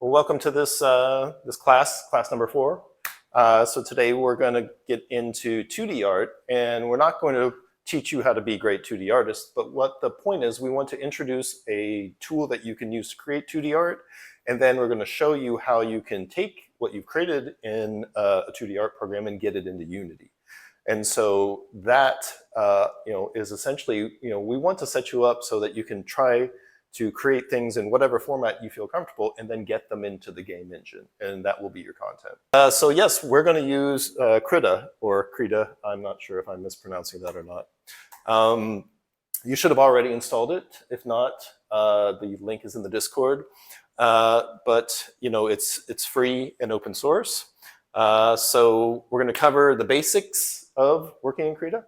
Well, welcome to this class number 4. So today we're going to get into 2D art, and we're not going to teach you how to be great 2D artists, but what the point is, we want to introduce a tool that you can use to create 2D art, and then we're going to show you how you can take what you've created in a 2D art program and get it into Unity. And so that is essentially, we want to set you up so that you can try to create things in whatever format you feel comfortable and then get them into the game engine, and that will be your content. So yes, we're going to use Krita, or Krita. I'm not sure if I'm mispronouncing that or not. You should have already installed it. If not, the link is in the Discord. But it's free and open source. So we're going to cover the basics of working in Krita.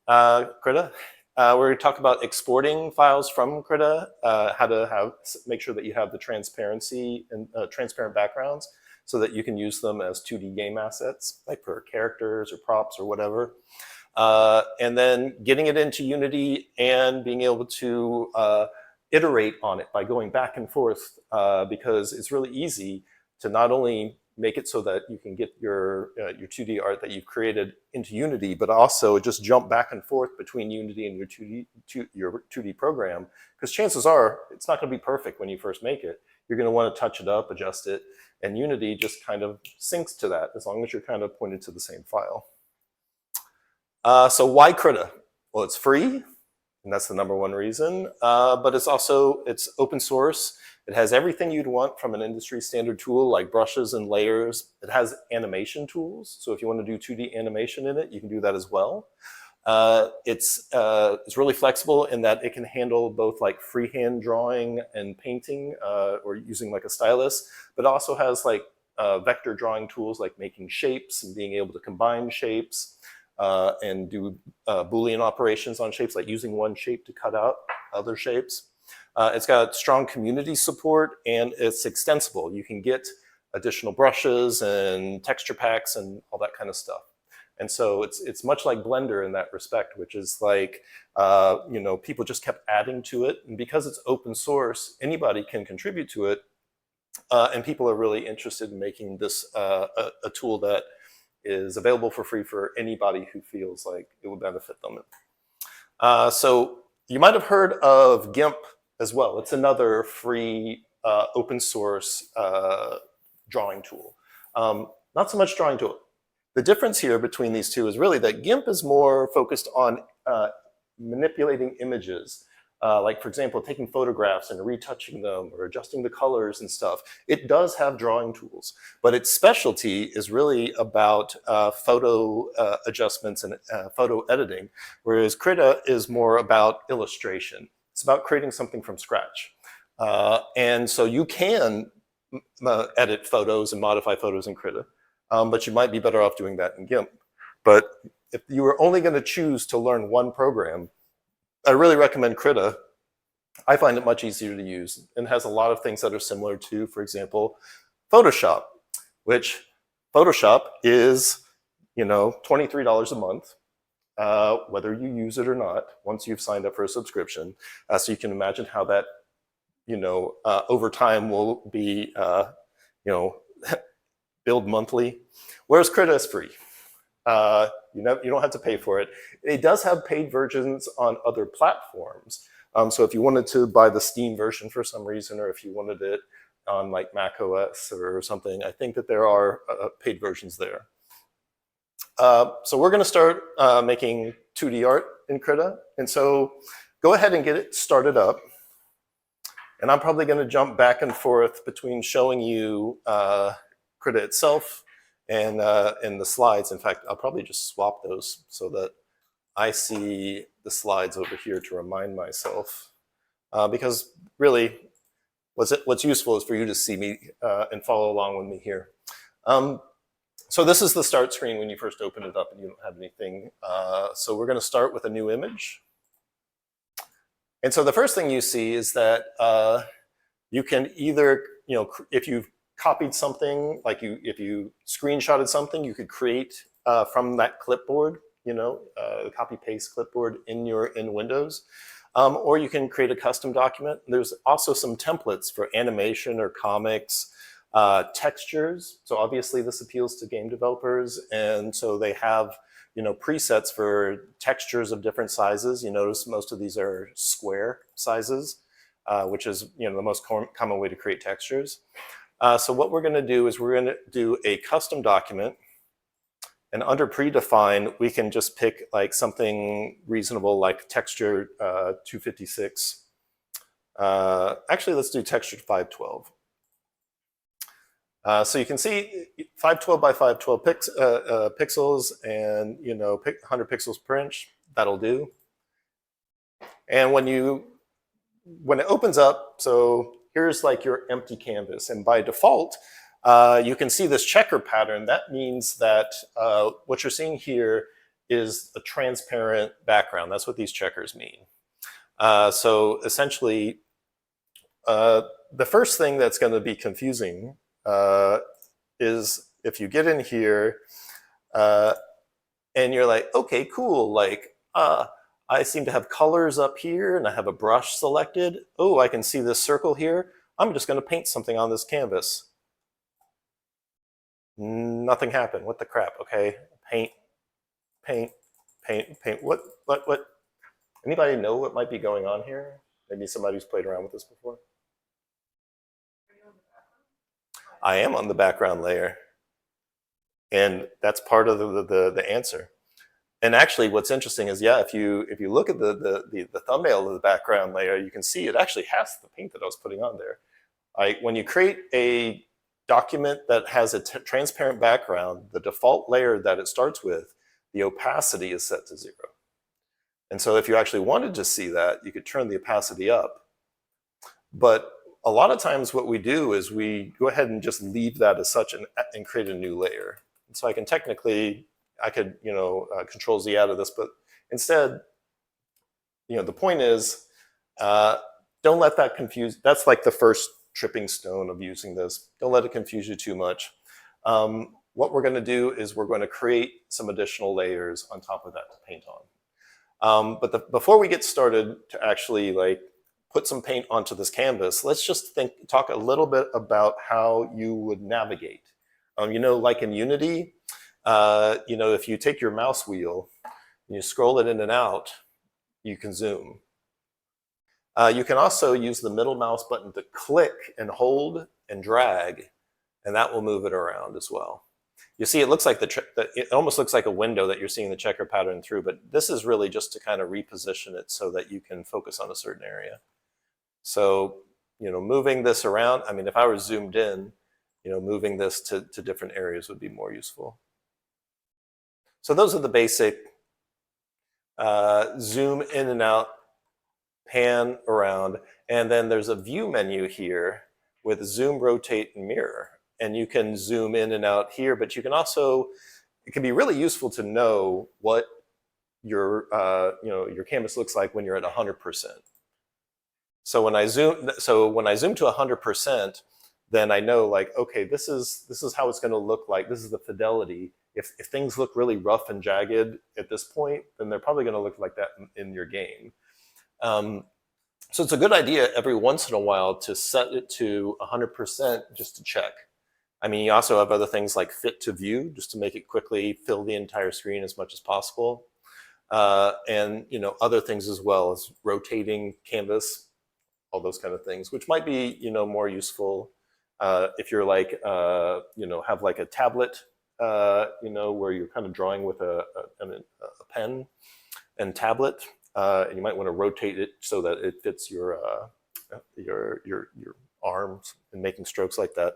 We're going to talk about exporting files from Krita, how to make sure that you have the transparency and transparent backgrounds so that you can use them as 2D game assets, like for characters or props or whatever. And then getting it into Unity and being able to iterate on it by going back and forth, because it's really easy to not only make it so that you can get your 2D art that you've created into Unity, but also just jump back and forth between Unity and your 2D program, because chances are it's not going to be perfect when you first make it. You're going to want to touch it up, adjust it, and Unity just kind of syncs to that as long as you're kind of pointed to the same file. So why Krita? Well, it's free, and that's the #1 reason, but it's open source. It has everything you'd want from an industry standard tool, like brushes and layers. It has animation tools, so if you want to do 2D animation in it, you can do that as well. It's really flexible in that it can handle both like freehand drawing and painting, or using like a stylus, but also has like vector drawing tools like making shapes and being able to combine shapes and do Boolean operations on shapes, like using one shape to cut out other shapes. It's got strong community support, and it's extensible. You can get additional brushes and texture packs and all that kind of stuff. And so it's much like Blender in that respect, which is like, people just kept adding to it. And because it's open source, anybody can contribute to it. And people are really interested in making this a tool that is available for free for anybody who feels like it would benefit them. So you might have heard of GIMP as well. It's another free open source drawing tool. Not so much drawing tool. The difference here between these two is really that GIMP is more focused on manipulating images. Like, for example, taking photographs and retouching them or adjusting the colors and stuff. It does have drawing tools, but its specialty is really about photo adjustments and photo editing, whereas Krita is more about illustration. It's about creating something from scratch. And so you can edit photos and modify photos in Krita, but you might be better off doing that in GIMP. But if you were only going to choose to learn one program, I really recommend Krita. I find it much easier to use and has a lot of things that are similar to, for example, Photoshop, which Photoshop is, $23 a month, whether you use it or not, once you've signed up for a subscription. So you can imagine how that, over time will be, billed monthly, whereas Krita is free. You don't have to pay for it. It does have paid versions on other platforms. So if you wanted to buy the Steam version for some reason, or if you wanted it on like Mac OS or something, I think that there are paid versions there. So we're going to start making 2D art in Krita. And so go ahead and get it started up. And I'm probably going to jump back and forth between showing you Krita itself and the slides. In fact, I'll probably just swap those so that I see the slides over here to remind myself. Because really, what's useful is for you to see me and follow along with me here. So this is the start screen when you first open it up and you don't have anything. So we're going to start with a new image. And so the first thing you see is that you can either, if you've copied something, like if you screenshotted something, you could create from that clipboard, copy paste clipboard in Windows. Or you can create a custom document. There's also some templates for animation or comics, textures. So obviously this appeals to game developers, and so they have presets for textures of different sizes. You notice most of these are square sizes, which is the most common way to create textures. So what we're going to do is we're going to do a custom document, and under predefine we can just pick like something reasonable like texture 256. Actually, let's do texture 512. So you can see 512 by 512 pixels, and 100 pixels per inch. That'll do. And when it opens up, so here's like your empty canvas, and by default, you can see this checker pattern. That means that what you're seeing here is a transparent background. That's what these checkers mean. So essentially, the first thing that's going to be confusing is if you get in here and you're like, okay, cool, like I seem to have colors up here and I have a brush selected. Oh, I can see this circle here. I'm just going to paint something on this canvas. Nothing happened. What the crap? Okay, paint, paint, paint, paint. What? Anybody know what might be going on here? Maybe somebody who's played around with this before. I am on the background layer, and that's part of the answer. And actually, what's interesting is, yeah, if you look at the thumbnail of the background layer, you can see it actually has the paint that I was putting on there. When you create a document that has a transparent background, the default layer that it starts with, the opacity is set to 0. And so if you actually wanted to see that, you could turn the opacity up. But a lot of times what we do is we go ahead and just leave that as such and create a new layer. And so I could Control Z out of this, but instead, the point is, don't let that confuse. That's like the first tripping stone of using this. Don't let it confuse you too much. What we're going to do is we're going to create some additional layers on top of that to paint on. But before we get started to actually put some paint onto this canvas, let's just talk a little bit about how you would navigate. Like in Unity, if you take your mouse wheel and you scroll it in and out, you can zoom. You can also use the middle mouse button to click and hold and drag, and that will move it around as well. You see, it looks like it almost looks like a window that you're seeing the checker pattern through, but this is really just to kind of reposition it so that you can focus on a certain area. So, moving this around, I mean, if I were zoomed in, moving this to different areas would be more useful. So those are the basic zoom in and out, pan around, and then there's a view menu here with zoom, rotate, and mirror. And you can zoom in and out here, but you can also, it can be really useful to know what your canvas looks like when you're at 100%. So when I zoom to 100%, then I know okay, this is how it's going to look like. This is the fidelity. If things look really rough and jagged at this point, then they're probably going to look like that in your game. So it's a good idea every once in a while to set it to 100% just to check. I mean, you also have other things like fit to view, just to make it quickly fill the entire screen as much as possible. And other things as well as rotating canvas, all those kind of things, which might be more useful if you're have like a tablet, where you're kind of drawing with a pen and tablet, and you might want to rotate it so that it fits your arms and making strokes like that.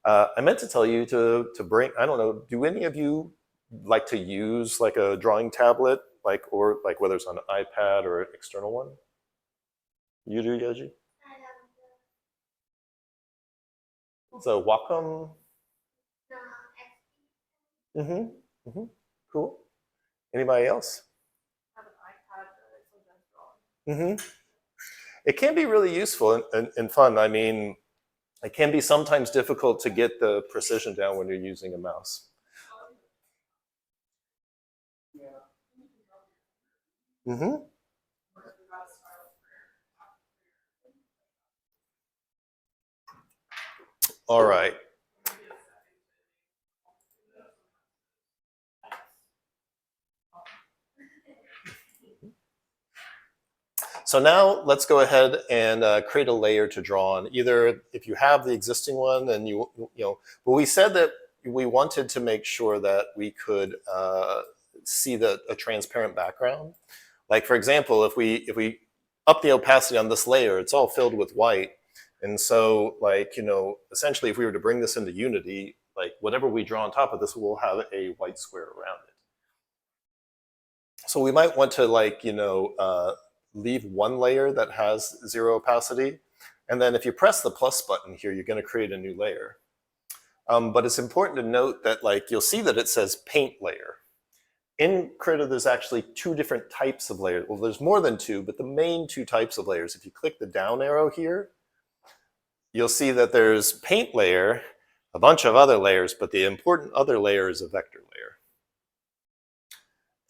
I meant to tell you to bring. I don't know. Do any of you like to use like a drawing tablet, or whether it's on an iPad or an external one? You do, Yoji? So Wacom. Cool. Anybody else? It can be really useful and fun. I mean, it can be sometimes difficult to get the precision down when you're using a mouse. All right. So now let's go ahead and create a layer to draw on. Either if you have the existing one, and but we said that we wanted to make sure that we could see a transparent background. Like for example, if we up the opacity on this layer, it's all filled with white, and so essentially, if we were to bring this into Unity, like whatever we draw on top of this will have a white square around it. So we might want to leave one layer that has zero opacity. And then if you press the plus button here, you're going to create a new layer. But it's important to note that you'll see that it says paint layer. In Krita, there's actually two different types of layers. Well, there's more than two, but the main two types of layers, if you click the down arrow here, you'll see that there's paint layer, a bunch of other layers, but the important other layer is a vector layer.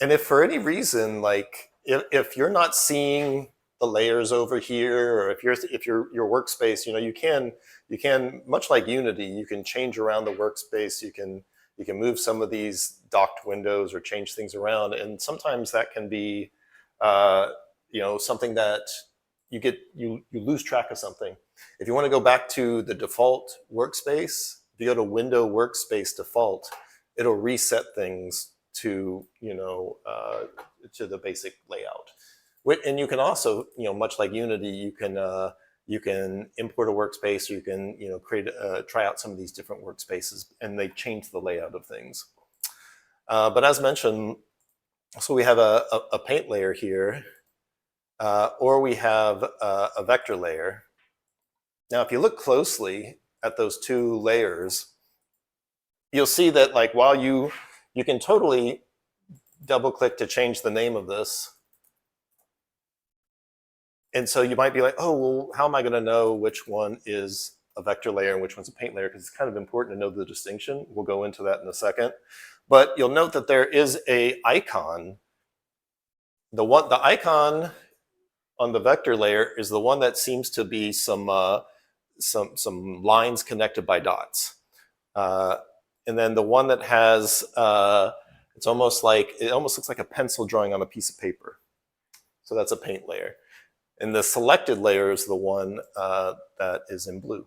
And if for any reason, if you're not seeing the layers over here, or if your workspace, you can much like Unity, you can change around the workspace. You can move some of these docked windows or change things around, and sometimes that can be something that you lose track of something. If you want to go back to the default workspace, if you go to Window Workspace Default, it'll reset things to to the basic layout. And you can also, much like Unity, you can import a workspace, or you can try out some of these different workspaces, and they change the layout of things. But as mentioned, so we have a paint layer here, or we have a vector layer. Now, if you look closely at those two layers, you'll see that while you can totally double click to change the name of this. And so you might be like, oh, well, how am I going to know which one is a vector layer and which one's a paint layer? Because it's kind of important to know the distinction. We'll go into that in a second. But you'll note that there is a icon. The icon on the vector layer is the one that seems to be some lines connected by dots. And then the one that has it almost looks like a pencil drawing on a piece of paper. So that's a paint layer. And the selected layer is the one that is in blue.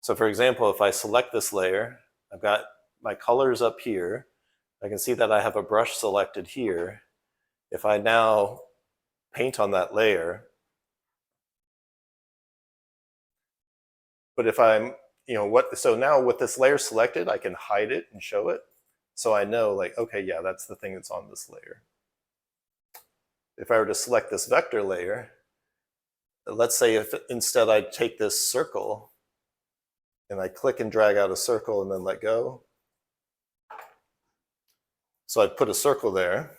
So for example, if I select this layer, I've got my colors up here. I can see that I have a brush selected here. If I now paint on that layer, but if I'm, so now with this layer selected, I can hide it and show it. So I know okay, yeah, that's the thing that's on this layer. If I were to select this vector layer, let's say if instead I take this circle and I click and drag out a circle and then let go. So I put a circle there.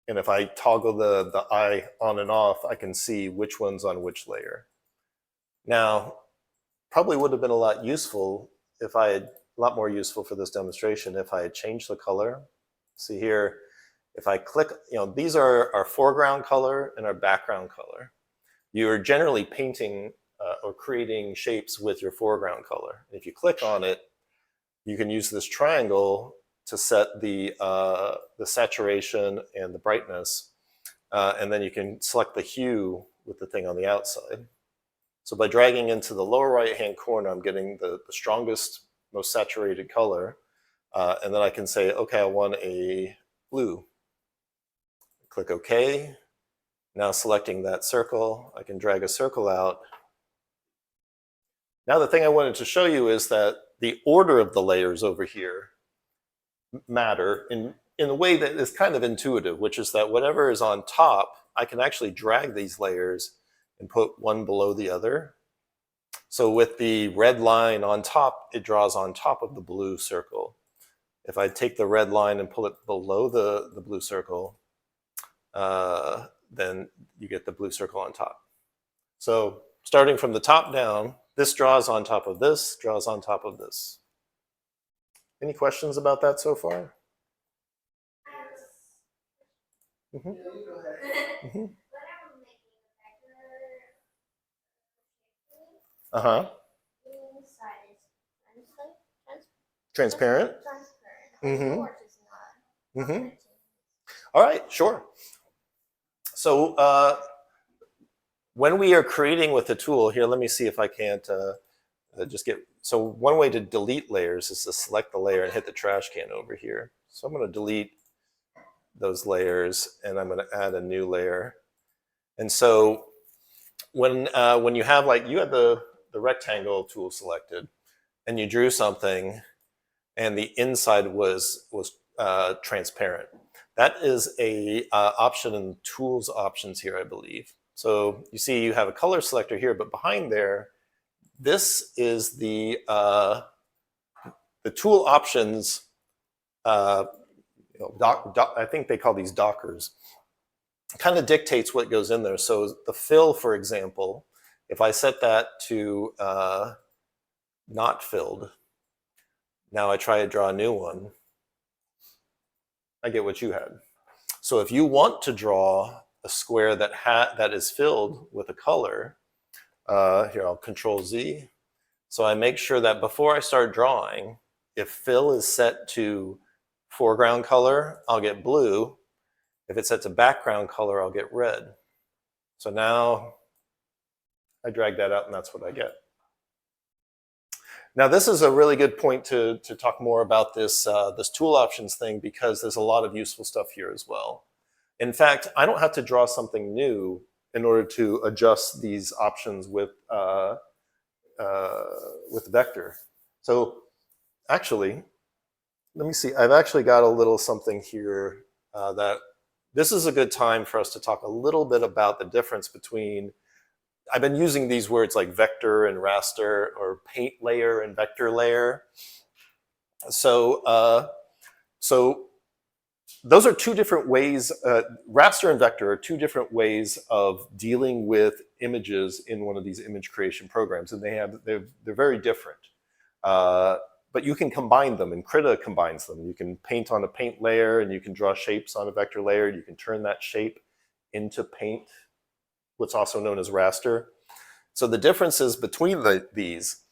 And if I toggle the eye on and off, I can see which one's on which layer. Now, probably would have been a lot more useful for this demonstration if I had changed the color. See here, if I click, these are our foreground color and our background color. You're generally painting or creating shapes with your foreground color. If you click on it, you can use this triangle to set the saturation and the brightness, and then you can select the hue with the thing on the outside. So by dragging into the lower right-hand corner, I'm getting the strongest, most saturated color, and then I can say, okay, I want a blue. Click OK. Now selecting that circle, I can drag a circle out. Now the thing I wanted to show you is that the order of the layers over here matter in a way that is kind of intuitive, which is that whatever is on top, I can actually drag these layers and put one below the other. So with the red line on top, it draws on top of the blue circle. If I take the red line and pull it below the blue circle, then you get the blue circle on top. So starting from the top down, this draws on top of this, draws on top of this. Any questions about that so far? Mm-hmm. Mm-hmm. Uh-huh. Transparent? Mm-hmm. Mm-hmm. All right, sure. So when we are creating with the tool, here, let me see if I can't just get, so one way to delete layers is to select the layer and hit the trash can over here. So I'm going to delete those layers and I'm going to add a new layer. And so when you have, like, you had the rectangle tool selected and you drew something and the inside was transparent. That is a option in tools options here, I believe. So you see you have a color selector here, but behind there, this is the tool options. I think they call these dockers. Kind of dictates what goes in there. So the fill, for example, if I set that to not filled, now I try to draw a new one, I get what you had. So if you want to draw a square that is filled with a color, here, I'll Control Z. So I make sure that before I start drawing, if fill is set to foreground color, I'll get blue. If it's set to background color, I'll get red. So now I drag that out and that's what I get. Now this is a really good point to talk more about this, this tool options thing, because there's a lot of useful stuff here as well. In fact, I don't have to draw something new in order to adjust these options with vector. So actually, let me see, I've actually got a little something here that this is a good time for us to talk a little bit about the difference between, I've been using these words like vector and raster, or paint layer and vector layer. So, so those are two different ways, raster and vector are two different ways of dealing with images in one of these image creation programs, and they're very different. But you can combine them, and Krita combines them. You can paint on a paint layer, and you can draw shapes on a vector layer. You can turn that shape into paint, what's also known as raster. So the differences between these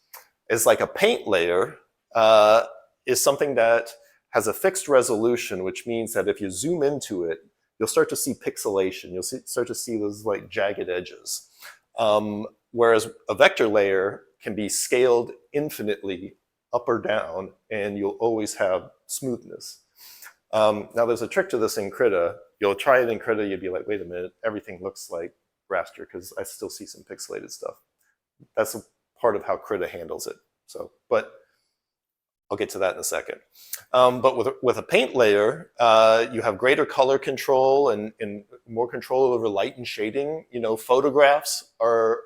is, like, a paint layer is something that has a fixed resolution, which means that if you zoom into it, you'll start to see pixelation. You'll start to see those, like, jagged edges. Whereas a vector layer can be scaled infinitely up or down, and you'll always have smoothness. Now there's a trick to this in Krita. You'll try it in Krita, you'd be like, wait a minute, everything looks like raster, because I still see some pixelated stuff. That's a part of how Krita handles it. So, but I'll get to that in a second. But with a paint layer, you have greater color control and more control over light and shading. You know, photographs are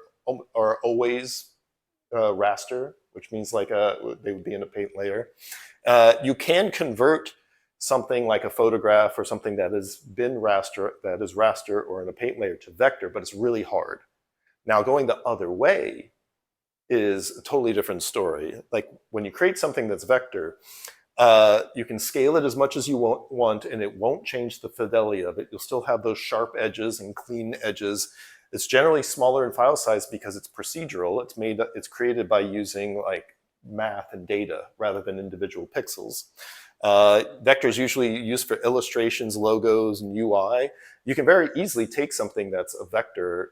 always raster, which means, like, they would be in a paint layer. You can convert something like a photograph or something that has been raster, that is raster or in a paint layer, to vector, but it's really hard. Now, going the other way is a totally different story. Like, when you create something that's vector, you can scale it as much as you want, and it won't change the fidelity of it. You'll still have those sharp edges and clean edges. It's generally smaller in file size because it's procedural. It's created by using, like, math and data rather than individual pixels. Vector is usually used for illustrations, logos, and UI. You can very easily take something that's a vector,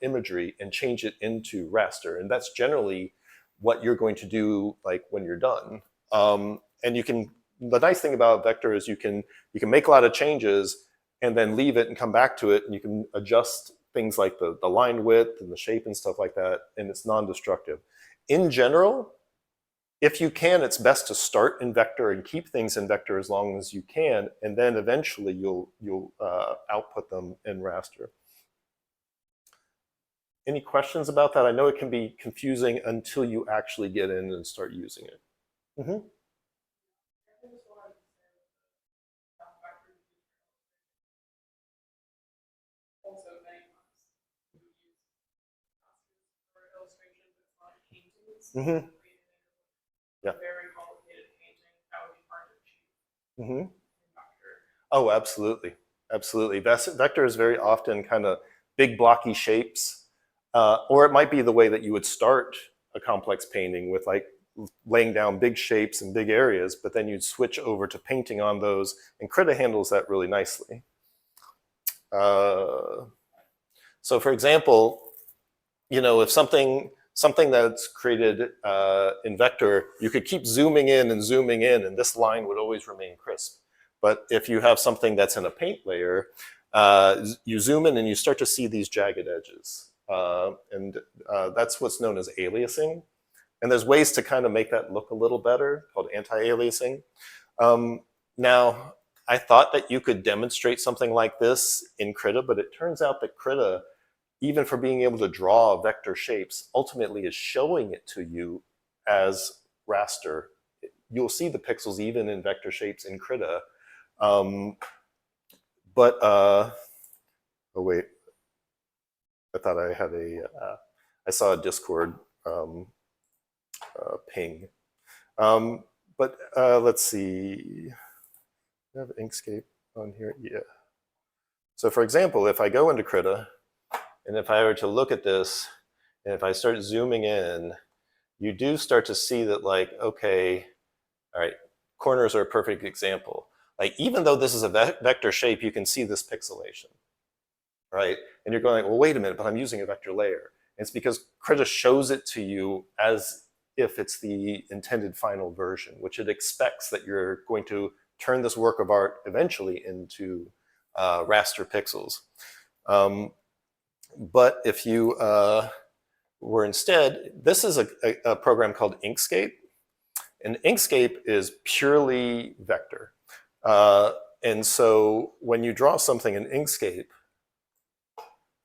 imagery, and change it into raster, and that's generally what you're going to do, like, when you're done. And you can. The nice thing about vector is you can make a lot of changes and then leave it and come back to it, and you can adjust things like the line width and the shape and stuff like that, and it's non-destructive. In general, if you can, it's best to start in vector and keep things in vector as long as you can, and then eventually you'll output them in raster. Any questions about that? I know it can be confusing until you actually get in and start using it. Mm-hmm. Mm-hmm. Yeah. Mm-hmm. Oh, absolutely. Absolutely. Vector is very often kind of big blocky shapes, or it might be the way that you would start a complex painting with, like, laying down big shapes and big areas, but then you'd switch over to painting on those, and Krita handles that really nicely. So for example, if something that's created in vector, you could keep zooming in, and this line would always remain crisp. But if you have something that's in a paint layer, you zoom in and you start to see these jagged edges. And that's what's known as aliasing. And there's ways to kind of make that look a little better, called anti-aliasing. Now, I thought that you could demonstrate something like this in Krita, but it turns out that Krita, even for being able to draw vector shapes, ultimately is showing it to you as raster. You'll see the pixels even in vector shapes in Krita. Oh wait, I thought I had I saw a Discord ping. Let's see, I have Inkscape on here, yeah. So for example, if I go into Krita, and if I were to look at this, and if I start zooming in, you do start to see that, like, okay, all right, corners are a perfect example. Like, even though this is a vector shape, you can see this pixelation, right? And you're going, well, wait a minute, but I'm using a vector layer. And it's because Krita shows it to you as if it's the intended final version, which it expects that you're going to turn this work of art eventually into raster pixels. But if you were instead, this is a program called Inkscape, and Inkscape is purely vector. And so when you draw something in Inkscape,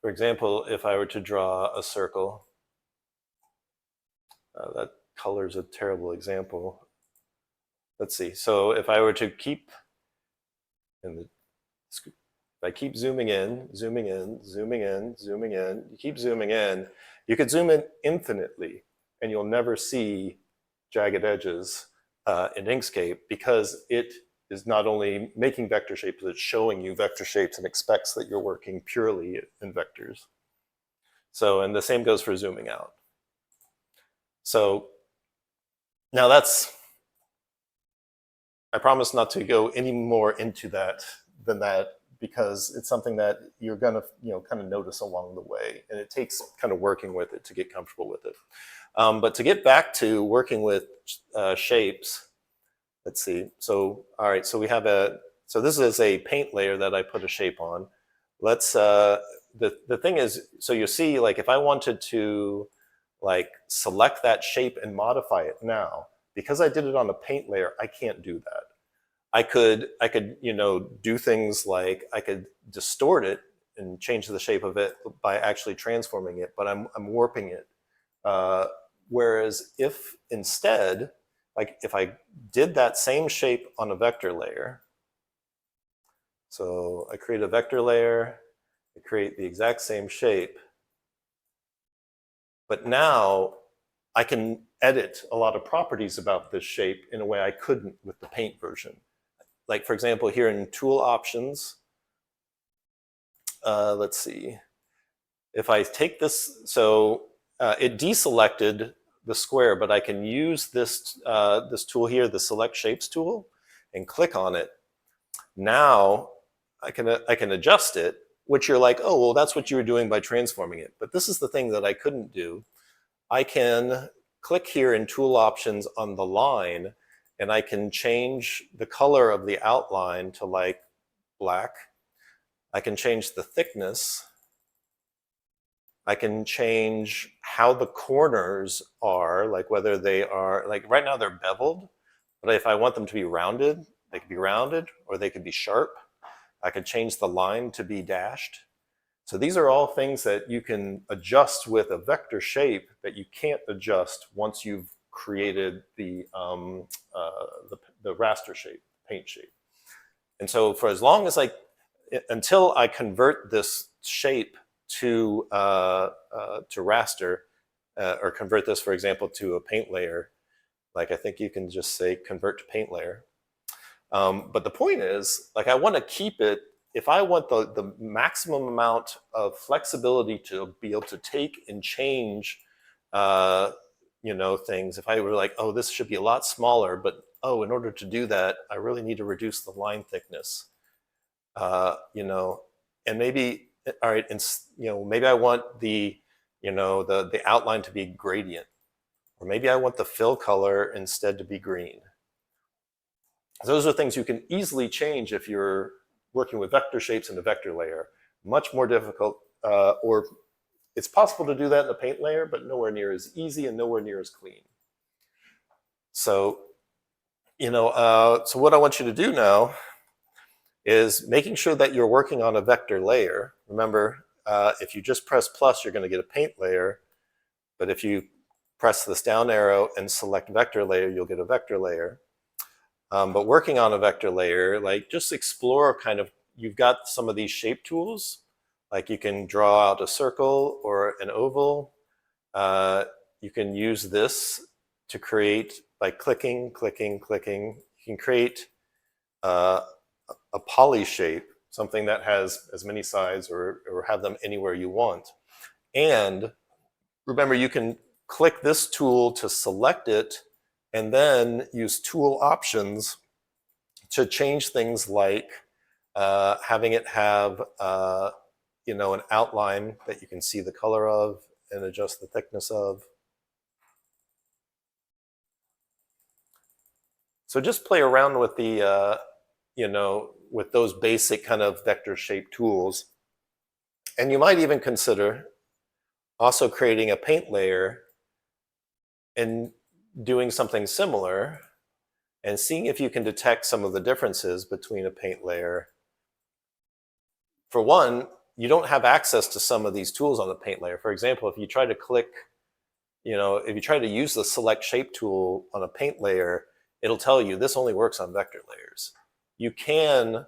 for example, if I were to draw a circle, that color's a terrible example. Let's see. So if I were to keep, if I keep zooming in, zooming in, zooming in, zooming in, you keep zooming in, you could zoom in infinitely, and you'll never see jagged edges in Inkscape, because it is not only making vector shapes, but it's showing you vector shapes and expects that you're working purely in vectors. So, and the same goes for zooming out. So now I promise not to go any more into that than that, because it's something that you're gonna, kind of notice along the way, and it takes kind of working with it to get comfortable with it. But to get back to working with shapes, let's see. So, all right, so we have so this is a paint layer that I put a shape on. Let's, the thing is, so you see, like, if I wanted to, like, select that shape and modify it now, because I did it on a paint layer, I can't do that. I could, do things like I could distort it and change the shape of it by actually transforming it, but I'm warping it. Whereas if instead, like, if I did that same shape on a vector layer, so I create a vector layer, I create the exact same shape, but now I can edit a lot of properties about this shape in a way I couldn't with the paint version. Like, for example, here in tool options, let's see. If I take this, so it deselected the square, but I can use this, this tool here, the select shapes tool, and click on it. Now I can adjust it, which you're like, oh, well, that's what you were doing by transforming it. But this is the thing that I couldn't do. I can click here in tool options on the line, and I can change the color of the outline to, like, black. I can change the thickness. I can change how the corners are, like whether they are, like, right now they're beveled, but if I want them to be rounded, they could be rounded, or they could be sharp. I could change the line to be dashed. So these are all things that you can adjust with a vector shape that you can't adjust once you've created the raster shape, paint shape. And so for as long as until I convert this shape to raster, or convert this, for example, to a paint layer, like, I think you can just say convert to paint layer. But the point is, like, I want to keep it, if I want the maximum amount of flexibility to be able to take and change things, if I were like, oh, this should be a lot smaller, but oh, in order to do that, I really need to reduce the line thickness. And maybe, all right, and maybe I want the outline to be gradient, or maybe I want the fill color instead to be green. Those are things you can easily change if you're working with vector shapes in a vector layer. Much more difficult, or it's possible to do that in a paint layer, but nowhere near as easy and nowhere near as clean. So, so what I want you to do now is making sure that you're working on a vector layer. Remember, if you just press plus, you're going to get a paint layer. But if you press this down arrow and select vector layer, you'll get a vector layer. But working on a vector layer, like just explore you've got some of these shape tools. Like you can draw out a circle or an oval. You can use this to create, by clicking, clicking, clicking. You can create a poly shape, something that has as many sides or have them anywhere you want. And remember, you can click this tool to select it and then use tool options to change things like having it have an outline that you can see the color of and adjust the thickness of. So just play around with the with those basic kind of vector shape tools. And you might even consider also creating a paint layer and doing something similar and seeing if you can detect some of the differences between a paint layer. For one, you don't have access to some of these tools on the paint layer. For example, if you try to click, if you try to use the select shape tool on a paint layer, it'll tell you this only works on vector layers. You can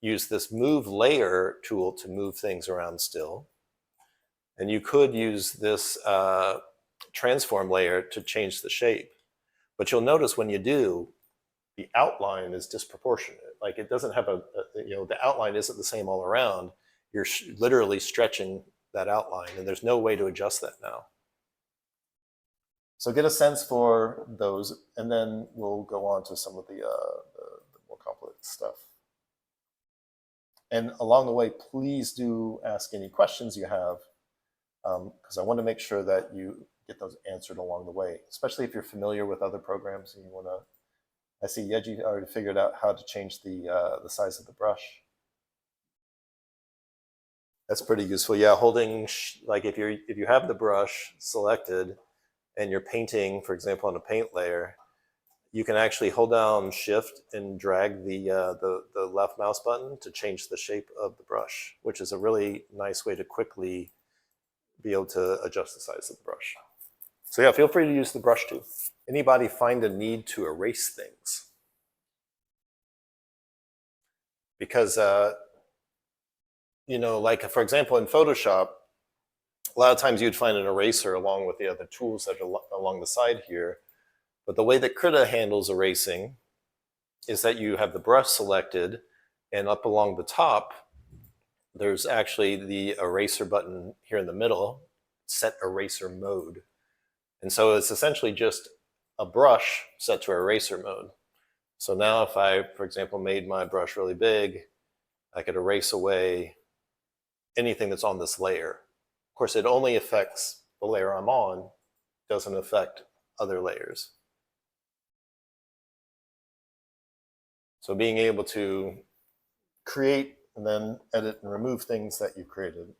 use this move layer tool to move things around still. And you could use this transform layer to change the shape. But you'll notice when you do, the outline is disproportionate. Like it doesn't have the outline isn't the same all around. You're literally stretching that outline, and there's no way to adjust that now. So get a sense for those, and then we'll go on to some of the more complex stuff. And along the way, please do ask any questions you have, because I want to make sure that you get those answered along the way, especially if you're familiar with other programs and you want to. I see Yeji already figured out how to change the size of the brush. That's pretty useful. Yeah, holding like if you have the brush selected and you're painting, for example, on a paint layer, you can actually hold down Shift and drag the left mouse button to change the shape of the brush, which is a really nice way to quickly be able to adjust the size of the brush. So yeah, feel free to use the brush too. Anybody find a need to erase things? Because, like for example, in Photoshop, a lot of times you'd find an eraser along with the other tools that are along the side here. But the way that Krita handles erasing is that you have the brush selected, and up along the top, there's actually the eraser button here in the middle, set eraser mode. And so it's essentially just a brush set to eraser mode. So now if I, for example, made my brush really big, I could erase away anything that's on this layer. Of course, it only affects the layer I'm on, doesn't affect other layers. So being able to create and then edit and remove things that you created,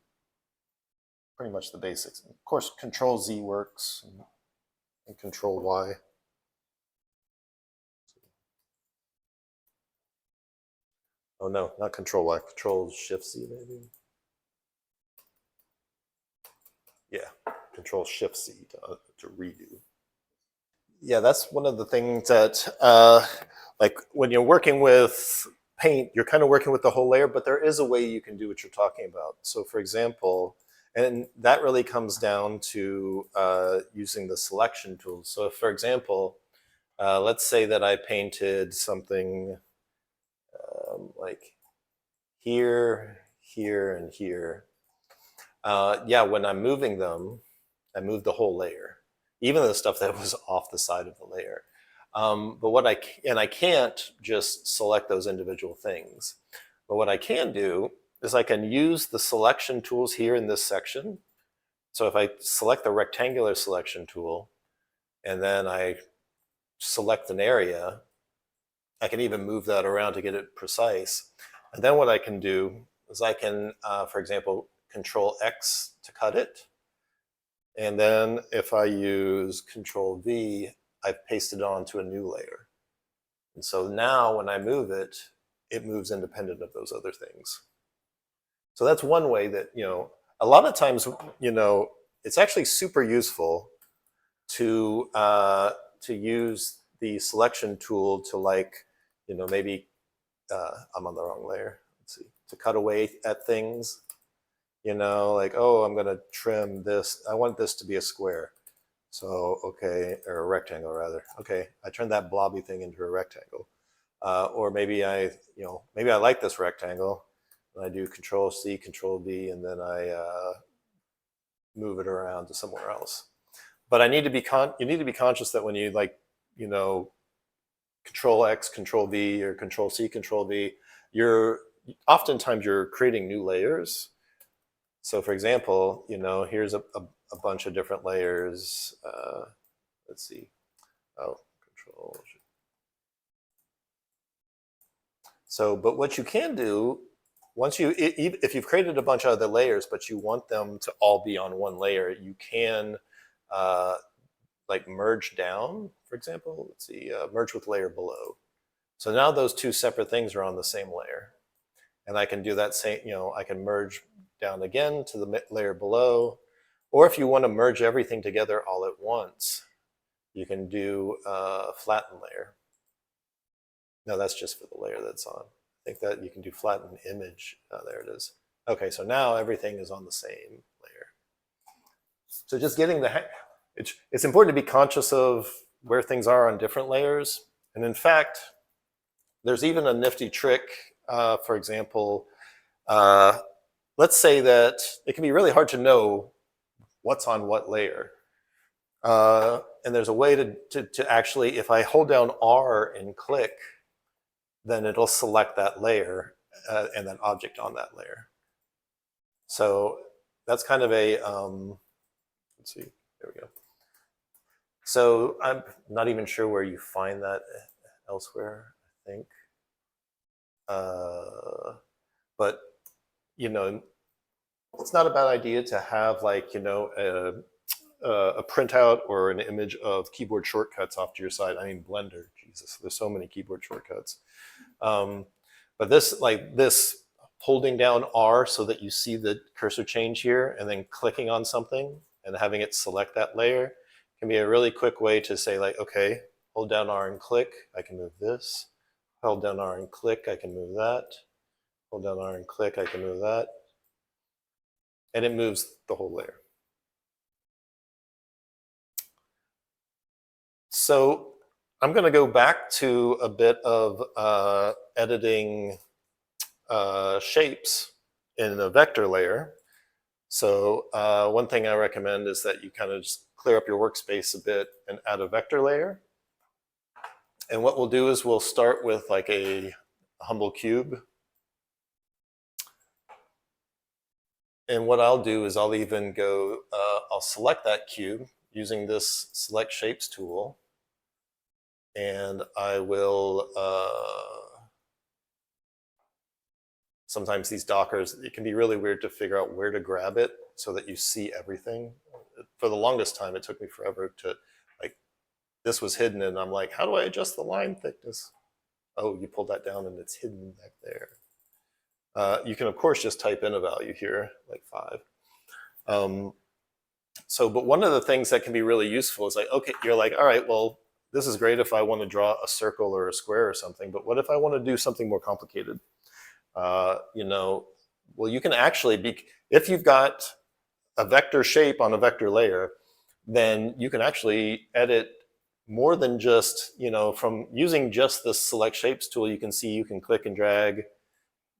pretty much the basics. And of course, Control Z works and Control Y. Oh no, not Control Y, Control Shift Z maybe. Yeah, Control Shift Z to redo. Yeah, that's one of the things that, like when you're working with paint, you're kind of working with the whole layer, but there is a way you can do what you're talking about. So for example, and that really comes down to using the selection tool. So if, for example, let's say that I painted something like here, here, and here. Yeah, when I'm moving them, I move the whole layer. even the stuff that was off the side of the layer. But I can't just select those individual things. But what I can do is I can use the selection tools here in this section. So if I select the rectangular selection tool and then I select an area, I can even move that around to get it precise. And then what I can do is I can, for example, Control X to cut it. And then if I use Control V, I've pasted it onto a new layer. And so now when I move it, it moves independent of those other things. So that's one way that, a lot of times, it's actually super useful to use the selection tool to, like, maybe I'm on the wrong layer. Let's see, to cut away at things. Like, oh, I'm gonna trim this. I want this to be a square. So, okay, or a rectangle rather. Okay, I turned that blobby thing into a rectangle. Or maybe maybe I like this rectangle, and I do Control C, Control V, and then I move it around to somewhere else. But you need to be conscious that when you, like, Control X, Control V, or Control C, Control V, oftentimes you're creating new layers. So for example, here's a bunch of different layers. Let's see. Oh, Control. So, but what you can do, if you've created a bunch of other layers, but you want them to all be on one layer, you can like merge down, for example. Let's see, merge with layer below. So now those two separate things are on the same layer. And I can do that same, I can merge down again to the layer below. Or if you want to merge everything together all at once, you can do flatten layer. No, that's just for the layer that's on. I think that you can do flatten image. There it is. Okay, so now everything is on the same layer. So just getting it's important to be conscious of where things are on different layers. And in fact, there's even a nifty trick. For example, let's say that it can be really hard to know what's on what layer. And there's a way to actually, if I hold down R and click, then it'll select that layer and that object on that layer. So that's kind of a, let's see, there we go. So I'm not even sure where you find that elsewhere, I think. But, it's not a bad idea to have, like, a printout or an image of keyboard shortcuts off to your side. I mean, Blender, Jesus, there's so many keyboard shortcuts. But this holding down R so that you see the cursor change here and then clicking on something and having it select that layer can be a really quick way to say, like, okay, hold down R and click, I can move this. Hold down R and click, I can move that. Hold down R and click, I can move that. And it moves the whole layer. So I'm going to go back to a bit of editing shapes in a vector layer. So one thing I recommend is that you kind of just clear up your workspace a bit and add a vector layer. And what we'll do is we'll start with, like, a humble cube. And what I'll do is I'll even go, I'll select that cube using this select shapes tool. And I will, sometimes these Dockers, it can be really weird to figure out where to grab it so that you see everything. For the longest time, it took me forever to, like, this was hidden and I'm like, how do I adjust the line thickness? Oh, you pull that down and it's hidden back there. You can, of course, just type in a value here, like 5. But one of the things that can be really useful is, like, okay, you're like, all right, well, this is great if I want to draw a circle or a square or something, but what if I want to do something more complicated? Well, you can actually if you've got a vector shape on a vector layer, then you can actually edit more than just, from using just this select shapes tool, you can see you can click and drag,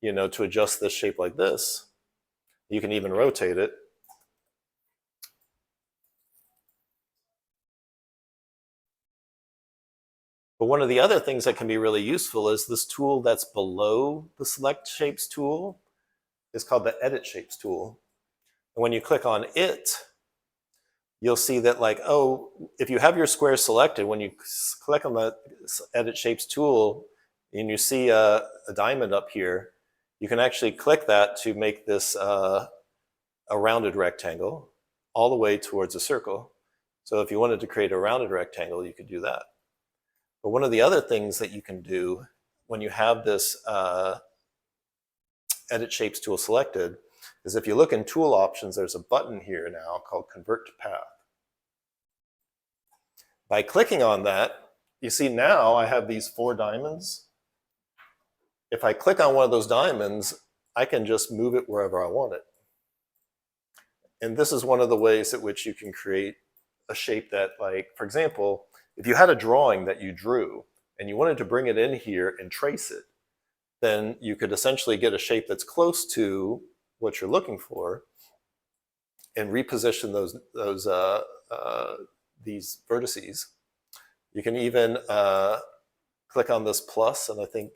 to adjust this shape like this. You can even rotate it. But one of the other things that can be really useful is this tool that's below the Select Shapes tool is called the Edit Shapes tool. And when you click on it, you'll see that like, oh, if you have your square selected, when you click on the Edit Shapes tool and you see a diamond up here, you can actually click that to make this a rounded rectangle all the way towards a circle. So if you wanted to create a rounded rectangle, you could do that. But one of the other things that you can do when you have this Edit Shapes tool selected is if you look in tool options, there's a button here now called Convert to Path. By clicking on that, you see now I have these 4 diamonds. If I click on one of those diamonds, I can just move it wherever I want it. And this is one of the ways at which you can create a shape that, like, for example, if you had a drawing that you drew and you wanted to bring it in here and trace it, then you could essentially get a shape that's close to what you're looking for and reposition these vertices. You can even click on this plus and I think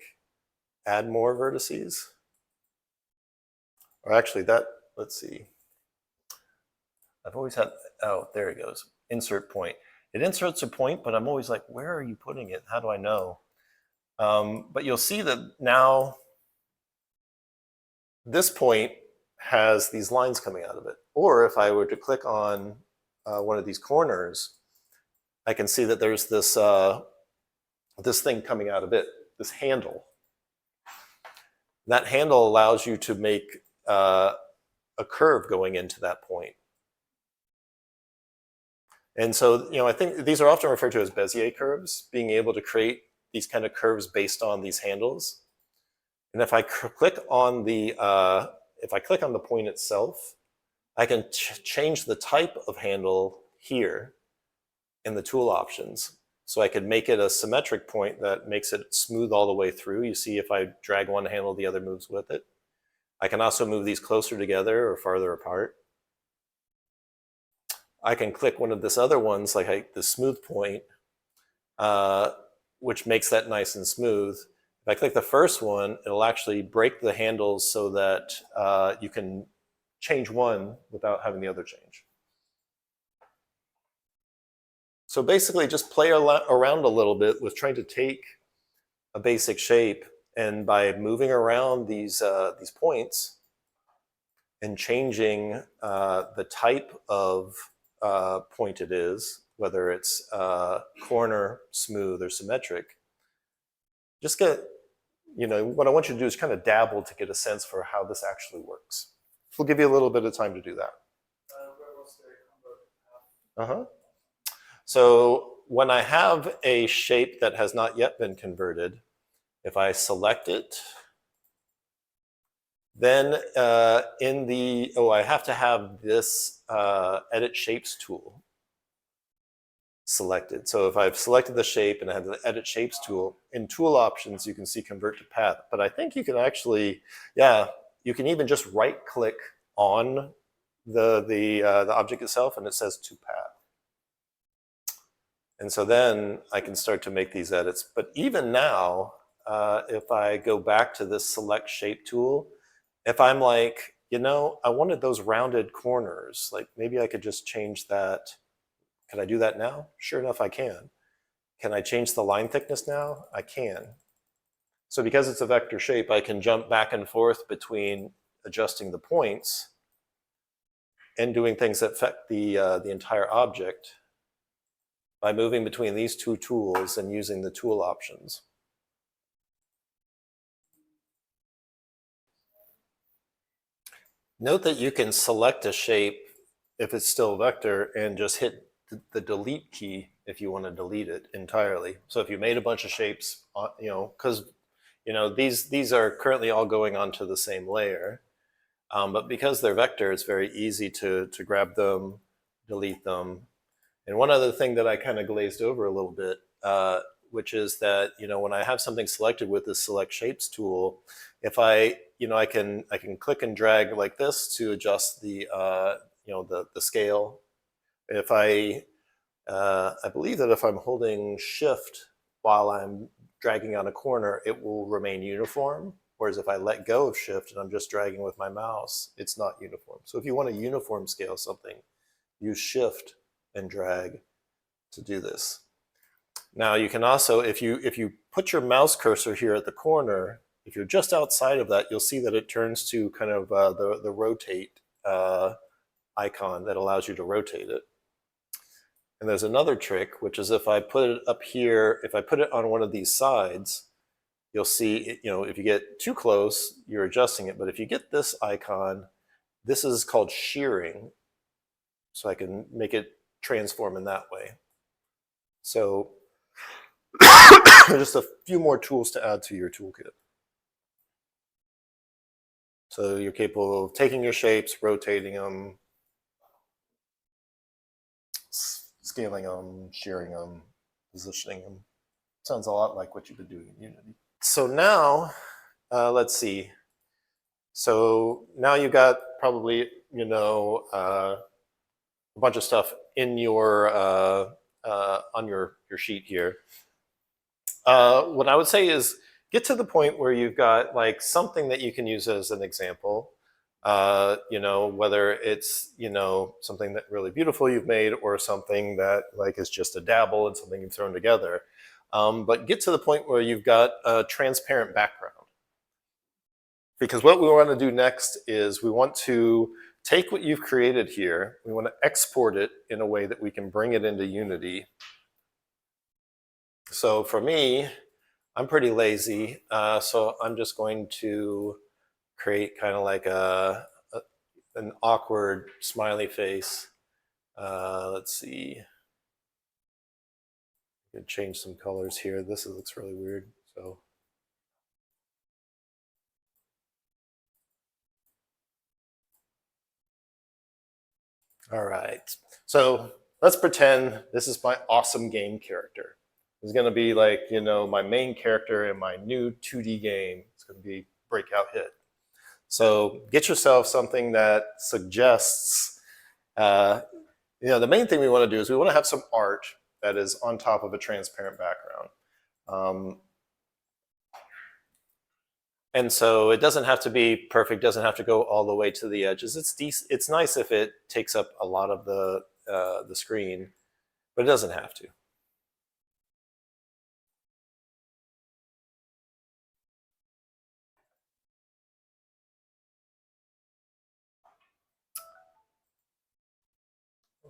add more vertices. Or actually that, let's see. I've always had, oh, there it goes. Insert point. It inserts a point, but I'm always like, where are you putting it? How do I know? But you'll see that now this point has these lines coming out of it. Or if I were to click on one of these corners, I can see that there's this, this thing coming out of it, this handle. That handle allows you to make a curve going into that point. And so, you know, I think these are often referred to as Bezier curves, being able to create these kind of curves based on these handles. And if I click on the point itself, I can change the type of handle here in the tool options. So I could make it a symmetric point that makes it smooth all the way through. You see if I drag one handle, the other moves with it. I can also move these closer together or farther apart. I can click one of this other ones, like the smooth point, which makes that nice and smooth. If I click the first one, it'll actually break the handles so that you can change one without having the other change. So basically just play around a little bit with trying to take a basic shape, and by moving around these points and changing the type of point it is, whether it's corner, smooth, or symmetric, just get, you know, what I want you to do is kind of dabble to get a sense for how this actually works. We'll give you a little bit of time to do that. So when I have a shape that has not yet been converted, if I select it, then I have to have this Edit Shapes tool selected. So if I've selected the shape and I have the Edit Shapes tool, in tool options, you can see Convert to Path. But I think you can actually, yeah, you can even just right click on the object itself and it says to path. And so then I can start to make these edits. But even now, if I go back to this Select Shape tool, if I'm like, you know, I wanted those rounded corners, like maybe I could just change that. Can I do that now? Sure enough, I can. Can I change the line thickness now? I can. So because it's a vector shape, I can jump back and forth between adjusting the points and doing things that affect the entire object by moving between these two tools and using the tool options. Note that you can select a shape if it's still a vector and just hit the delete key if you want to delete it entirely. So if you made a bunch of shapes, you know, because you know these are currently all going onto the same layer, but because they're vector, it's very easy to grab them, delete them. And one other thing that I kind of glazed over a little bit, which is that, you know, when I have something selected with the Select Shapes tool, if I can click and drag like this to adjust the the scale. If I believe that if I'm holding Shift while I'm dragging on a corner, it will remain uniform. Whereas if I let go of shift and I'm just dragging with my mouse, it's not uniform. So if you want to uniform scale something, use shift and drag to do this. Now you can also, if you put your mouse cursor here at the corner, if you're just outside of that, you'll see that it turns to kind of the rotate icon that allows you to rotate it. And there's another trick, which is if I put it up here, if I put it on one of these sides, you'll see, if you get too close, you're adjusting it. But if you get this icon, this is called shearing. So I can make it transform in that way. So just a few more tools to add to your toolkit. So you're capable of taking your shapes, rotating them, scaling them, shearing them, positioning them. Sounds a lot like what you've been doing in Unity. So now, let's see. So now you've got probably, a bunch of stuff in your on your sheet here. What I would say is get to the point where you've got like something that you can use as an example. Whether it's something that really beautiful you've made or something that like is just a dabble and something you've thrown together. But get to the point where you've got a transparent background. Because what we want to do next is we want to take what you've created here, we want to export it in a way that we can bring it into Unity. So for me, I'm pretty lazy, so I'm just going to create kind of like an awkward smiley face. Let's see. I can change some colors here. This looks really weird. So. All right. So let's pretend this is my awesome game character. It's going to be like, my main character in my new 2D game. It's going to be breakout hit. So get yourself something that suggests, the main thing we want to do is we want to have some art that is on top of a transparent background. And so it doesn't have to be perfect, doesn't have to go all the way to the edges. It's nice if it takes up a lot of the screen, but it doesn't have to.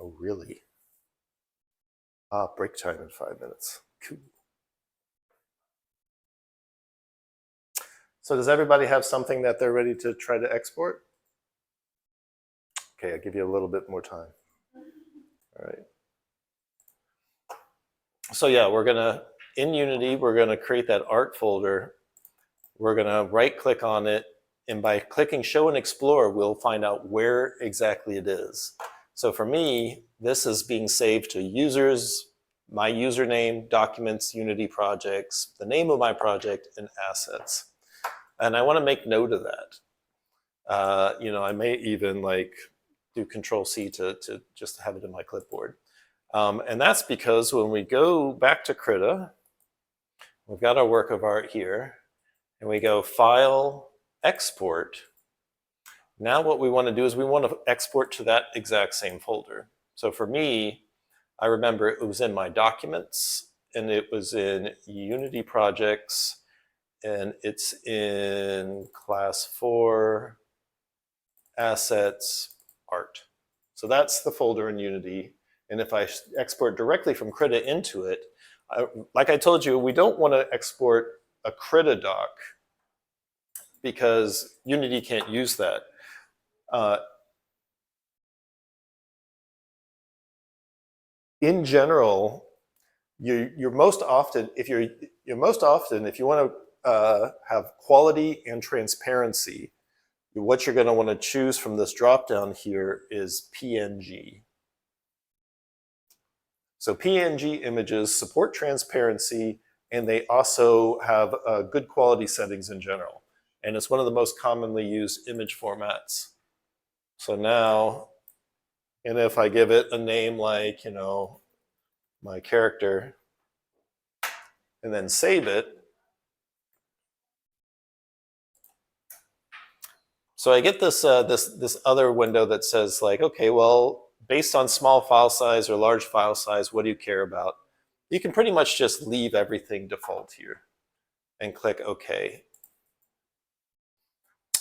Oh, really? Break time in 5 minutes. Cool. So does everybody have something that they're ready to try to export? Okay, I'll give you a little bit more time. All right. So yeah, in Unity, we're gonna create that art folder. We're gonna right click on it, and by clicking show and explore, we'll find out where exactly it is. So for me, this is being saved to users, my username, documents, Unity projects, the name of my project, and assets. And I want to make note of that. I may even do Control-C to just have it in my clipboard. And that's because when we go back to Krita, we've got our work of art here, and we go File, Export. Now what we want to do is we want to export to that exact same folder. So for me, I remember it was in my documents, and it was in Unity projects, and it's in class 4, assets, art. So that's the folder in Unity. And if I export directly from Krita into it, like I told you, we don't want to export a Krita doc because Unity can't use that. In general, you're most often, if you want to have quality and transparency, what you're going to want to choose from this drop down here is PNG. So PNG images support transparency, and they also have good quality settings in general. And it's one of the most commonly used image formats. So now, and if I give it a name like, my character, and then save it. So I get this, this other window that says like, okay, well, based on small file size or large file size, what do you care about? You can pretty much just leave everything default here and click OK.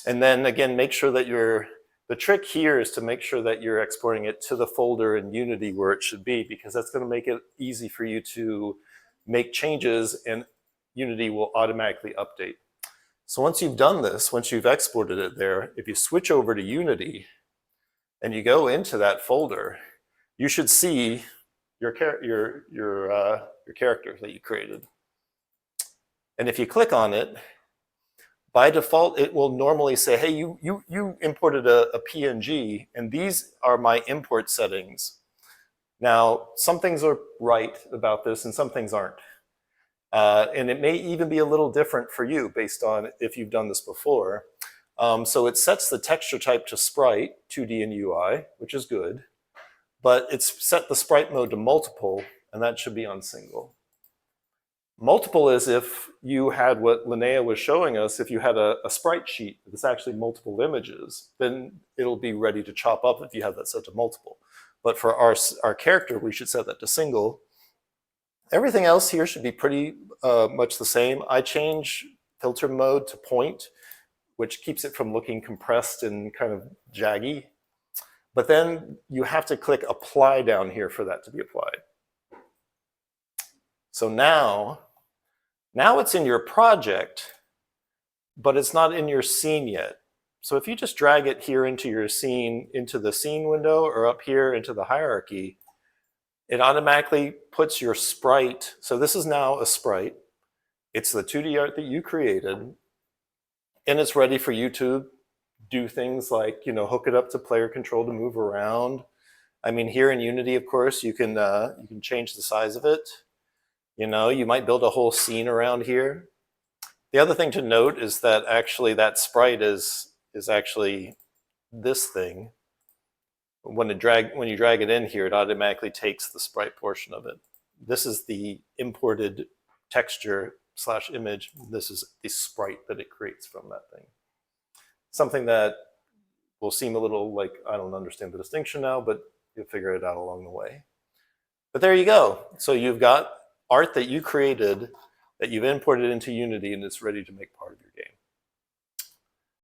And then again, make sure that the trick here is to make sure that you're exporting it to the folder in Unity where it should be, because that's going to make it easy for you to make changes and Unity will automatically update. So once you've done this, once you've exported it there, if you switch over to Unity and you go into that folder, you should see your character that you created. And if you click on it, by default, it will normally say, hey, you imported a PNG, and these are my import settings. Now, some things are right about this, and some things aren't. And it may even be a little different for you based on if you've done this before. So it sets the texture type to sprite, 2D and UI, which is good. But it's set the sprite mode to multiple, and that should be on single. Multiple is if you had what Linnea was showing us, if you had a sprite sheet that's actually multiple images, then it'll be ready to chop up if you have that set to multiple. But for our character, we should set that to single. Everything else here should be pretty much the same. I change filter mode to point, which keeps it from looking compressed and kind of jaggy. But then you have to click apply down here for that to be applied. So now it's in your project, but it's not in your scene yet. So if you just drag it here into your scene, into the scene window, or up here into the hierarchy, it automatically puts your sprite. So this is now a sprite. It's the 2D art that you created, and it's ready for you to do things like, hook it up to player control to move around. I mean, here in Unity, of course, you can change the size of it. You might build a whole scene around here. The other thing to note is that actually that sprite is actually this thing. When you drag it in here, it automatically takes the sprite portion of it. This is the imported texture / image. This is the sprite that it creates from that thing. Something that will seem a little like, I don't understand the distinction now, but you'll figure it out along the way. But there you go. So you've got art that you created that you've imported into Unity, and it's ready to make part of your game.